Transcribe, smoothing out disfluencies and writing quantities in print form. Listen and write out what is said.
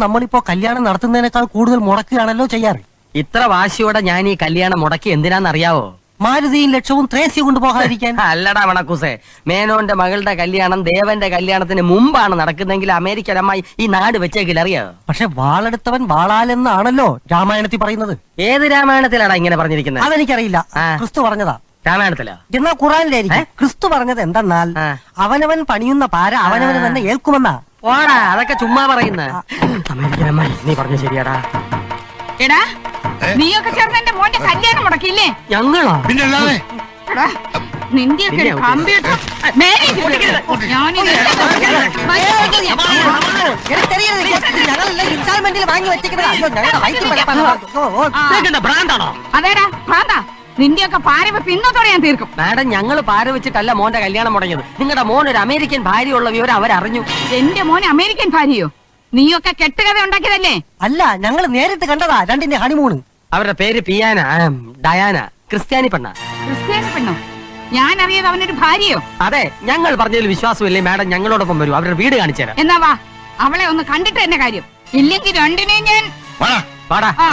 നമ്മളിപ്പോ കല്യാണം നടത്തുന്നതിനേക്കാൾ കൂടുതൽ മുടക്കുകയാണല്ലോ ചെയ്യാറ്. ഇത്ര വാശിയോടെ ഞാൻ ഈ കല്യാണം മുടക്കി എന്തിനാന്നറിയാവോ? മാരുതിയും ലക്ഷവും ത്രേസ്യ കൊണ്ടുപോകാതിരിക്കാൻ. അല്ലടാ വണക്കൂസേ, മേനോന്റെ മകളുടെ കല്യാണം ദേവന്റെ കല്യാണത്തിന് മുമ്പാണ് നടക്കുന്നെങ്കിൽ അമേരിക്കൻ അമ്മായി ഈ നാട് വെച്ചേക്കില്ല, അറിയാവോ? പക്ഷെ വാളെടുത്തവൻ വാളാലെന്നാണല്ലോ രാമായണത്തിൽ പറയുന്നത്. ഏത് രാമായണത്തിലാടാ ഇങ്ങനെ പറഞ്ഞിരിക്കുന്നത്? അതെനിക്കറിയില്ല, ക്രിസ്തു പറഞ്ഞതാ. രാമായണത്തിലോ? എന്നാ ഖുറാനിലായിരിക്കും. ക്രിസ്തു പറഞ്ഞത് എന്തെന്നാൽ അവനവൻ പണിയുന്ന പാര അവനവന് തന്നെ ഏൽക്കുമെന്നാ. ഓടാ, അതൊക്കെ ചുമ്മാ പറയുന്ന. അമേരിക്കൻ അമ്മായി നീ പറഞ്ഞ ശരിയാടാ. എടാ, നീയൊക്കെ ചേർന്ന് എന്റെ മോന്റെ കല്യാണം മുടക്കില്ലേ? ഞങ്ങളോ? പിന്നല്ലാതെ നിന്റെയൊക്കെ ഒരു കമ്പ്യൂട്ടർ അതേടാ ഭ്രാന്താ, നിന്റെയൊക്കെ പാരവെപ്പ് ഇന്നത്തോടെ ഞാൻ തീർക്കും. മാഡം, ഞങ്ങൾ പാര വെച്ചിട്ടല്ല മോന്റെ കല്യാണം മുടങ്ങിയത്. നിങ്ങളുടെ മോൻ ഒരു അമേരിക്കൻ ഭാര്യ ഉള്ള വിവരം അവരറിഞ്ഞു. എന്റെ മോന് അമേരിക്കൻ ഭാര്യയോ? നീയൊക്കെ കെട്ടുകഥ ഉണ്ടാക്കിയതല്ലേ? അല്ല, ഞങ്ങൾ നേരിട്ട് കണ്ടതാ രണ്ടിന്റെ ഹണിമൂണ്. അവരുടെ പേര് പിയാന, ഡയാന, ക്രിസ്ത്യാനി പെണ്ണ. ക്രിസ്ത്യാനി പെണ്ണോ? ഞാൻ അറിയാതെ അവനൊരു ഭാര്യയോ? അതെ, ഞങ്ങൾ പറഞ്ഞതിൽ വിശ്വാസമില്ലേ മാഡം? ഞങ്ങളോടൊപ്പം വരൂ, അവരുടെ വീട് കാണിച്ചു തരാം. എന്നാ വാ, അവളെ ഒന്ന് കണ്ടിട്ട് തന്നെ കാര്യം. ഇല്ലെങ്കിൽ രണ്ടിനെയും ഞാൻ വാടാ. ആ